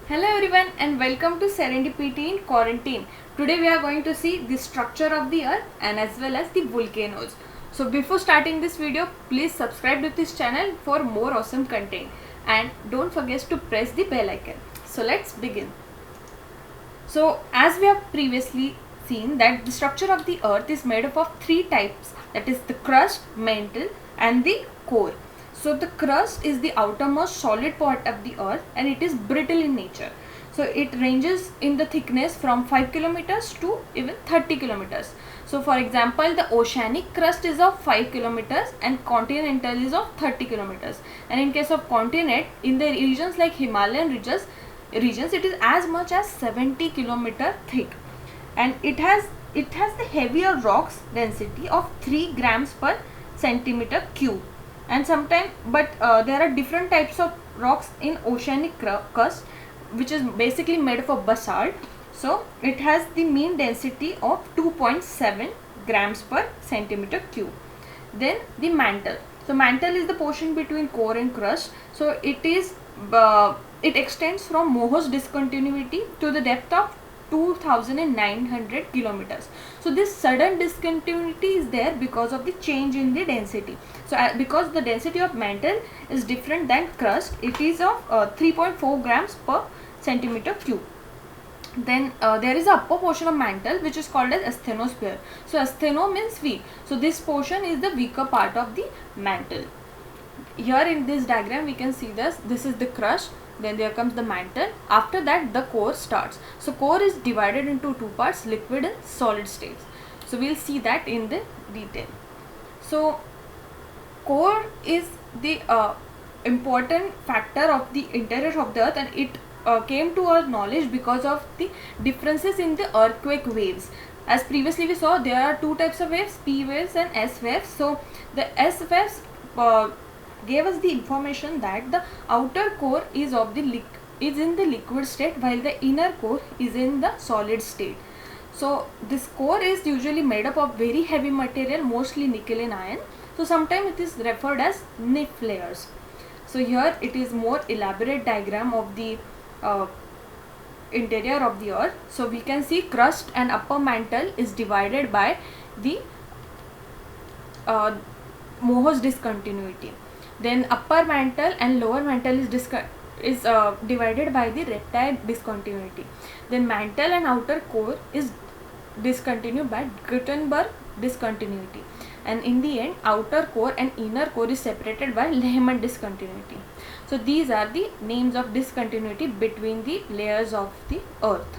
Hello everyone and welcome to Serendipity in Quarantine. Today we are going to see the structure of the earth and as well as the volcanoes. So before starting this video, please subscribe to this channel for more awesome content and don't forget to press the bell icon. So let's begin. So as we have previously seen that the structure of the earth is made up of three types, that is the crust, mantle and the core. So the crust is the outermost solid part of the earth and it is brittle in nature. So it ranges in the thickness from 5 kilometers to even 30 kilometers. So for example, the oceanic crust is of 5 kilometers and continental is of 30 kilometers. And in case of continent, in the regions like Himalayan regions it is as much as 70 kilometer thick, and it has the heavier rocks density of 3 grams per centimeter cube. And sometimes there are different types of rocks in oceanic crust, which is basically made up of basalt. So it has the mean density of 2.7 grams per centimeter cube. Then the mantle. So mantle is the portion between core and crust. So it extends from Mohs discontinuity to the depth of 2900 kilometers. So this sudden discontinuity is there because of the change in the density. So because the density of mantle is different than crust, it is of 3.4 grams per centimeter cube. Then there is a upper portion of mantle which is called as asthenosphere. So astheno means weak. So this portion is the weaker part of the mantle. Here in this diagram we can see this is the crust, then there comes the mantle, after that the core starts. So core is divided into two parts, liquid and solid states. So we will see that in the detail. So core is the important factor of the interior of the earth, and it came to our knowledge because of the differences in the earthquake waves. As previously we saw, there are two types of waves, P waves and S waves. So the S waves gave us the information that the outer core is in the liquid state while the inner core is in the solid state. So this core is usually made up of very heavy material, mostly nickel and iron. So sometimes it is referred as NIF layers. So here it is more elaborate diagram of the interior of the earth. So we can see crust and upper mantle is divided by the Mohs discontinuity. Then upper mantle and lower mantle is divided by the riptide discontinuity. Then mantle and outer core is discontinued by Gutenberg discontinuity, and in the end outer core and inner core is separated by Lehman discontinuity. So these are the names of discontinuity between the layers of the earth.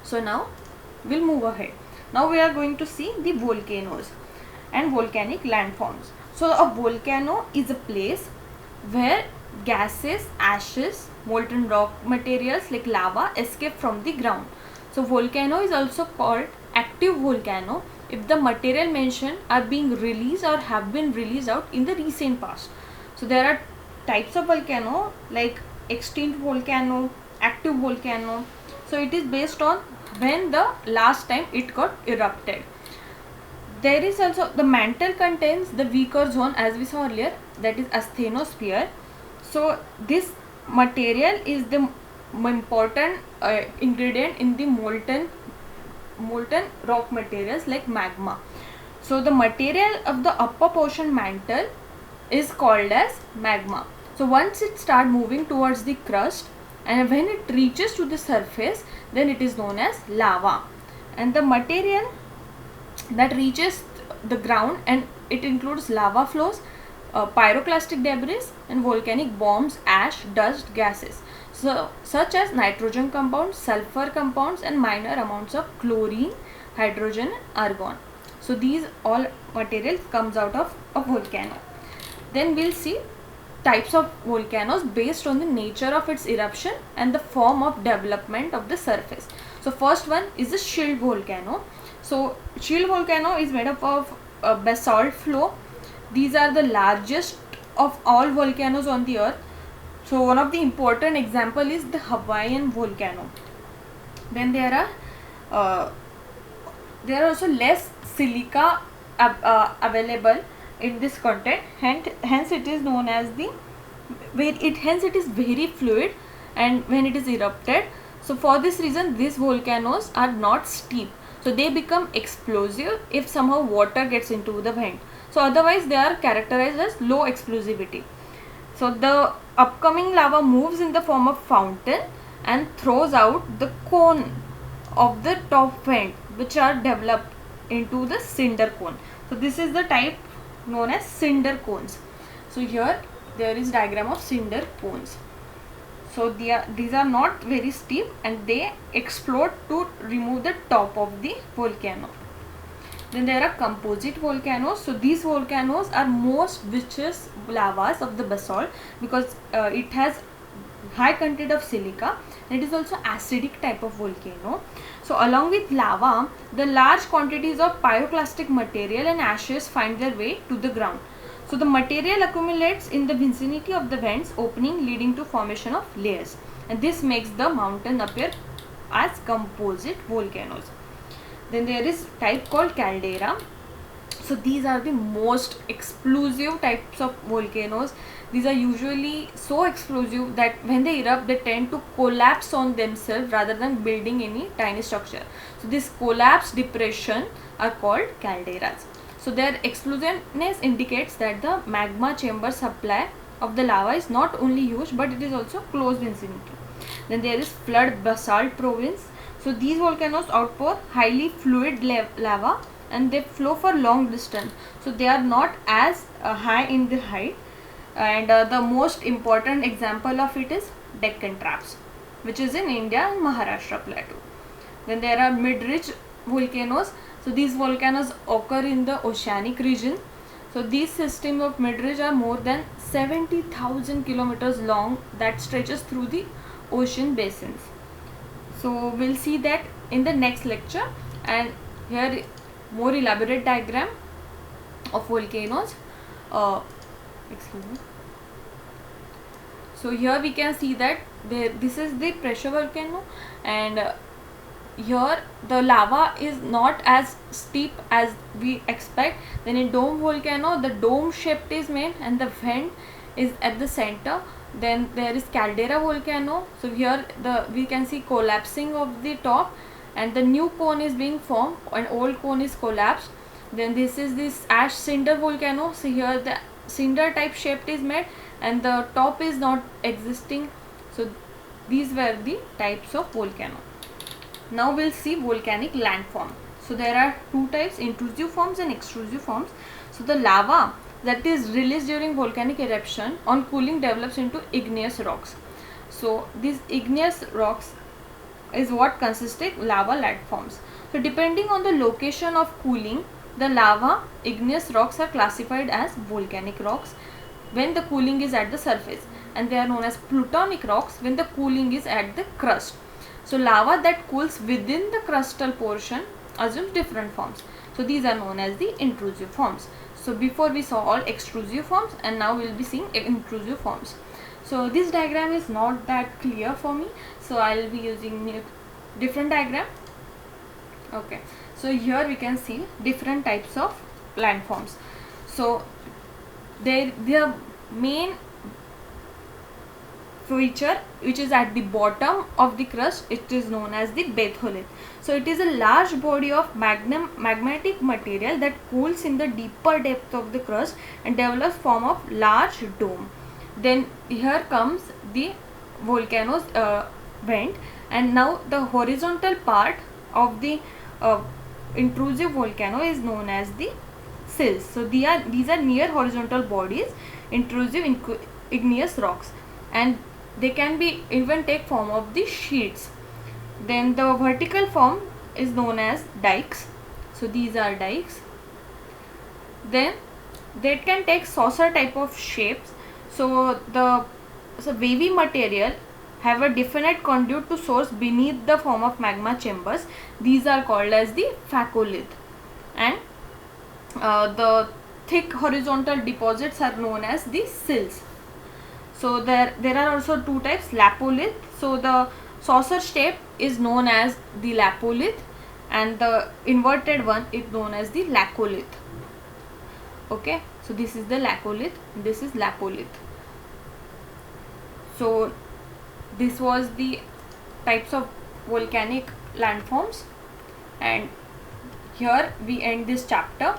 So now we'll move ahead. Now we are going to see the volcanoes and volcanic landforms. So a volcano is a place where gases, ashes, molten rock materials like lava escape from the ground. So volcano is also called active volcano if the material mentioned are being released or have been released out in the recent past. So there are types of volcano like extinct volcano, active volcano. So it is based on when the last time it got erupted. There is also the mantle contains the weaker zone, as we saw earlier, that is asthenosphere. So this material is the important ingredient in the molten rock materials like magma. So the material of the upper portion mantle is called as magma. So once it starts moving towards the crust, and when it reaches to the surface, then it is known as lava. And the material that reaches the ground, and it includes lava flows, pyroclastic debris and volcanic bombs, ash, dust, gases, so such as nitrogen compounds, sulfur compounds and minor amounts of chlorine, hydrogen and argon. So these all material comes out of a volcano. Then we'll see types of volcanoes based on the nature of its eruption and the form of development of the surface. So first one is the shield volcano. So shield volcano is made up of basalt flow. These are the largest of all volcanoes on the earth. So one of the important example is the Hawaiian volcano. Then there are also less silica available in this content, hence it is known as the it is very fluid and when it is erupted. So for this reason these volcanoes are not steep, so they become explosive if somehow water gets into the vent. So otherwise they are characterized as low explosivity. So the upcoming lava moves in the form of fountain and throws out the cone of the top vent, which are developed into the cinder cone. So this is the type known as cinder cones. So here there is diagram of cinder cones. So these are not very steep and they explode to remove the top of the volcano. Then there are composite volcanoes. So these volcanoes are most viscous lavas of the basalt because it has high content of silica, and it is also acidic type of volcano. So along with lava, the large quantities of pyroclastic material and ashes find their way to the ground. So the material accumulates in the vicinity of the vents opening, leading to formation of layers, and this makes the mountain appear as composite volcanoes. Then there is type called caldera. So these are the most explosive types of volcanoes. These are usually so explosive that when they erupt they tend to collapse on themselves rather than building any tiny structure. So this collapse depression are called calderas. So their explosiveness indicates that the magma chamber supply of the lava is not only huge but it is also close vicinity. Then there is flood basalt province. So these volcanoes outpour highly fluid lava and they flow for long distance. So they are not as high in the height, and the most important example of it is Deccan Traps, which is in India and Maharashtra plateau. Then there are mid-ridge volcanoes. So these volcanoes occur in the oceanic region. So these systems of mid-ridge are more than 70,000 kilometers long that stretches through the ocean basins. So we'll see that in the next lecture, and here more elaborate diagram of volcanoes. Excuse me. So here we can see that this is the pressure volcano, and here the lava is not as steep as we expect. Then in dome volcano the dome shaped is made and the vent is at the center. Then there is caldera volcano. So here we can see collapsing of the top and the new cone is being formed and old cone is collapsed. Then this is this ash cinder volcano. So here the cinder type shaped is made and the top is not existing. So these were the types of volcano. Now we'll see volcanic landform. So there are two types, intrusive forms and extrusive forms. So the lava that is released during volcanic eruption on cooling develops into igneous rocks. So these igneous rocks is what consisted lava landforms. So depending on the location of cooling, the lava igneous rocks are classified as volcanic rocks when the cooling is at the surface, and they are known as plutonic rocks when the cooling is at the crust. So lava that cools within the crustal portion assumes different forms. So these are known as the intrusive forms. So before we saw all extrusive forms, and now we will be seeing intrusive forms. So this diagram is not that clear for me, so I will be using different diagram. Okay, so here we can see different types of landforms. So their main feature, which is at the bottom of the crust, it is known as the batholith. So it is a large body of magmatic material that cools in the deeper depth of the crust and develops form of large dome. Then here comes the volcano's vent, and now the horizontal part of the intrusive volcano is known as the sills. So these are near horizontal bodies, intrusive igneous rocks, and they can be even take form of the sheets. Then the vertical form is known as dikes. So these are dikes. Then they can take saucer type of shapes. So wavy material have a definite conduit to source beneath the form of magma chambers. These are called as the phaccolith, and the thick horizontal deposits are known as the sills. So there are also two types, lapolith. So the saucer shape is known as the lapolith, and the inverted one is known as the lacolith. Okay, so this is the lacolith, this is lapolith. So this was the types of volcanic landforms, and here we end this chapter.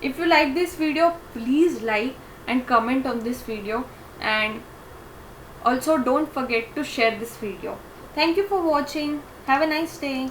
If you like this video, please like and comment on this video, and also don't forget to share this video. Thank you for watching. Have a nice day.